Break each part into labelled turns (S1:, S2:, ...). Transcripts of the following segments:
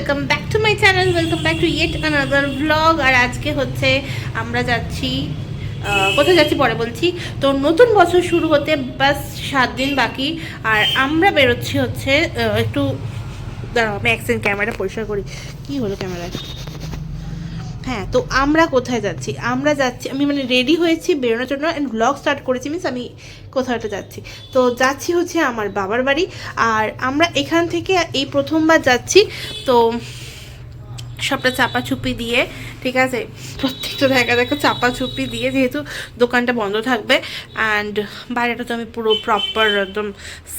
S1: Welcome back to my channel, welcome back to yet another blog. আর আজকে হচ্ছে আমরা যাচ্ছি, কোথায় যাচ্ছি পরে বলছি। তো নতুন বছর শুরু হতে বাস 7 দিন বাকি, আর আমরা বেরোচ্ছি হচ্ছে একটু আমি অ্যাকশন ক্যামেরাটা পরিষ্কার করি। কি হলো ক্যামেরায়? হ্যাঁ, তো আমরা কোথায় যাচ্ছি? আমরা যাচ্ছি, আমি মানে রেডি হয়েছি বেরোনোর জন্য অ্যান্ড ব্লগ স্টার্ট করেছি, মিনস আমি কোথাও একটা যাচ্ছি। তো যাচ্ছি হচ্ছে আমার বাবার বাড়ি। আর আমরা এখান থেকে এই প্রথমবার যাচ্ছি, তো সবটা চাপাচুপি দিয়ে, ঠিক আছে, প্রত্যেকটা দেখা চাপাচুপি দিয়ে, যেহেতু দোকানটা বন্ধ থাকবে অ্যান্ড বাইরেটা তো আমি পুরো প্রপার একদম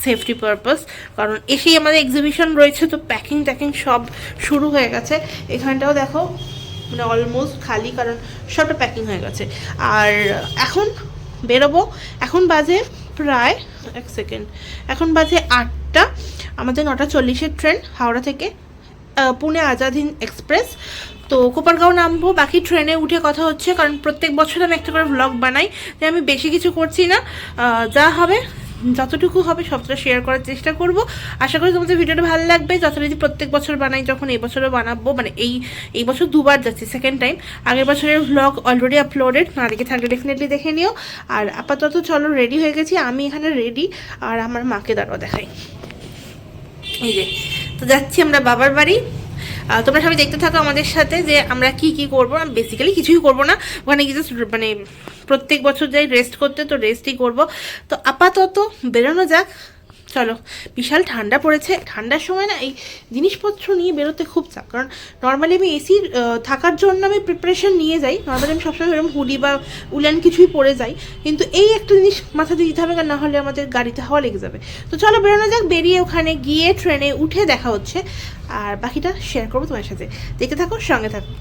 S1: সেফটি পারপাস, কারণ এসেই আমাদের এক্সিবিশন রয়েছে, তো প্যাকিং ট্যাকিং সব শুরু হয়ে গেছে। এখানটাও দেখো মানে অলমোস্ট খালি, কারণ সবটা প্যাকিং হয়ে গেছে। আর এখন বেরোবো, এখন বাজে প্রায় এক সেকেন্ড, এখন বাজে 8টা, আমাদের 9:40-এর ট্রেন হাওড়া থেকে পুনে আজাদ হিন্দ এক্সপ্রেস। তো কোপারগাঁও নামবো, বাকি ট্রেনে উঠে কথা হচ্ছে, কারণ প্রত্যেক বছর আমি একটা করে ব্লগ বানাই, তাই আমি বেশি কিছু করছি না, যা হবে যতটুকু হবে সবটা শেয়ার করার চেষ্টা করব। আশা করি তোমাদের ভিডিওটা ভালো লাগবে, যতটা যদি প্রত্যেক বছর বানাই, যখন এই বছরও বানাবো, মানে এই বছর দুবার যাচ্ছি, সেকেন্ড টাইম। আগের বছরের ব্লগ অলরেডি আপলোডেড, না দেখে থাকলে ডেফিনেটলি দেখে নিও। আর আপাতত চলো, রেডি হয়ে গেছি, আমি এখানে রেডি। আর আমার মাকে দাঁড়াও দেখাই, এই যে, তো যাচ্ছি আমরা বাবার বাড়ি। তোমরা সবাই দেখতে থাকো আমাদের সাথে যে আমরা কি কি করবো। বেসিক্যালি কিছুই করবো না, ওখানে কিছু মানে প্রত্যেক বছর যাই রেস্ট করতে, তো রেস্টই করব। তো আপাতত বেরোনো যাক, চলো। বিশাল ঠান্ডা পড়েছে, ঠান্ডার সময় না এই জিনিসপত্র নিয়ে বেরোতে খুব চাপ, কারণ নর্মালি আমি এসির থাকার জন্য আমি প্রিপারেশন নিয়ে যাই, নর্মালি আমি সবসময় এরকম হুডি বা উলান কিছুই পরে যাই, কিন্তু এই একটা জিনিস মাথাতে দিতে হবে, কারণ না হলে আমাদের গাড়িতে হাওয়া লেগে যাবে। তো চলো বেরোনো যাক, বেরিয়ে ওখানে গিয়ে ট্রেনে উঠে দেখা হচ্ছে, আর বাকিটা শেয়ার করবো তোমার সাথে, দেখতে থাকো, সঙ্গে থাকো।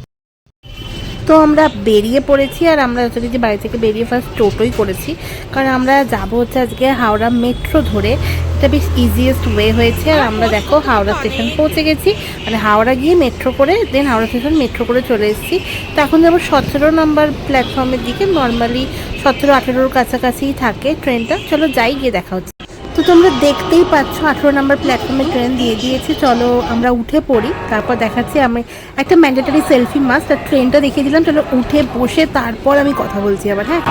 S1: তো আমরা বেরিয়ে পড়েছি, আর আমরা যথারীতি বাড়ি থেকে বেরিয়ে ফার্স্ট টোটোই করেছি, কারণ আমরা যাবো হচ্ছে আজকে হাওড়া মেট্রো ধরে, এটা বেশ ইজিয়েস্ট ওয়ে হয়েছে। আর আমরা দেখো হাওড়া স্টেশন পৌঁছে গেছি, মানে হাওড়া গিয়ে মেট্রো করে দেন হাওড়া স্টেশন মেট্রো করে চলে এসেছি। তো এখন যাবো 17 নম্বর প্ল্যাটফর্মের দিকে, নর্মালি 17-18-র কাছাকাছিই থাকে ট্রেনটা। চলো যাই, গিয়ে দেখা হচ্ছে। তো তোমরা দেখতেই পাচ্ছ 18 নম্বর প্ল্যাটফর্মে ট্রেন দিয়ে দিয়েছে, চলো আমরা উঠে পড়ি, তারপর দেখাচ্ছি। আমি একটা ম্যান্ডেটারি সেলফি মাস্ট, আর ট্রেনটা দেখিয়ে দিলাম, চলো উঠে বসে তারপর আমি কথা বলছি আবার। হ্যাঁ,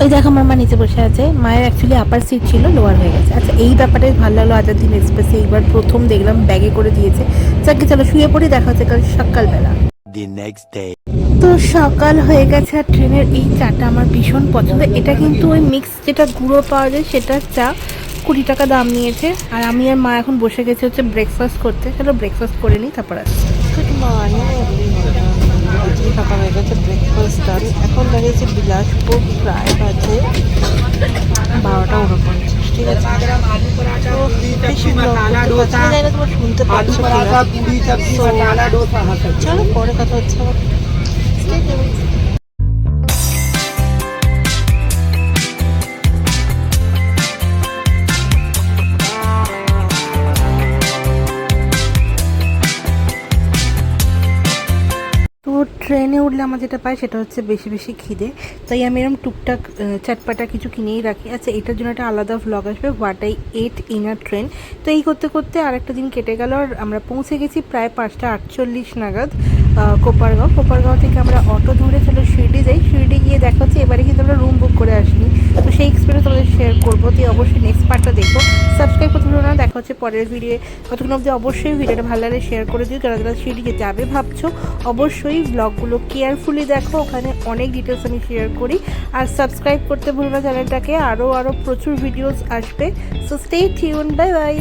S1: ওই দেখো আমার মা নিচে বসে আছে, মায়ের অ্যাকচুয়ালি আপার সিট ছিল, লোয়ার হয়ে গেছে। আচ্ছা, এই ব্যাপারটাই ভালো লাগলো, আজাদ হিন্দ এক্সপ্রেসে এইবার প্রথম দেখলাম ব্যাগে করে দিয়েছে। যাকে চলো শুয়ে পড়ি, দেখা হচ্ছে কাল সকালবেলা। তো সকাল হয়ে গেছে, আর ট্রেনের এই চাটা আমার ভীষণ পছন্দ। এটা কিন্তু ওই মিক্স যেটা গুঁড়ো পাওয়া যায় সেটার চা, 20 টাকা দাম নিয়েছে। আর আমি আর মা এখন বসে গেছি হচ্ছে ব্রেকফাস্ট করতে, চলো ব্রেকফাস্ট করে নিই, তারপর আসছি। সকাল হয়ে গেছে, ব্রেকফাস্ট ডান। এখন দাঁড়িয়েছে বিলাসপুর, প্রায় বাজে 12:49, ঠিক আছে। তোমার শুনতে পাচ্ছ, চলো পরে কথা হচ্ছে আবার। ট্রেনে উঠলে আমার যেটা পাই সেটা হচ্ছে বেশি বেশি খিদে, তাই আমি এরকম টুকটাক চাটপাটা কিছু কিনেই রাখি। আচ্ছা, এটার জন্য একটা আলাদা ভ্লগ আসবে, what I ate in a train. তো এই করতে করতে আরেকটা দিন কেটে গেল, আর আমরা পৌঁছে গেছি প্রায় 5:48 নাগাদ কোপারগাঁও থেকে আমরা অটো ধরে চলো শিরডি যাই। শিরডি গিয়ে দেখা হচ্ছে, এবারে কিন্তু আমরা রুম বুক করে আসিনি, তো সেই এক্সপিরিয়েন্স তোমাদের শেয়ার করবো। তো অবশ্যই নেক্সট পার্টটা দেখবো, সাবস্ক্রাইব করতে ভুলো না। দেখা হচ্ছে পরের ভিডিও, ততক্ষণ অবধি অবশ্যই ভিডিওটা ভালো লাগলে শেয়ার করে দিও। যারা যারা শিরডিকে যাবে ভাবছো, অবশ্যই ব্লগগুলো কেয়ারফুলি দেখো, ওখানে অনেক ডিটেলস আমি শেয়ার করি। আর সাবস্ক্রাইব করতে ভুলো না চ্যানেলটাকে, আরও প্রচুর ভিডিওস আসবে। So stay tune, bye bye.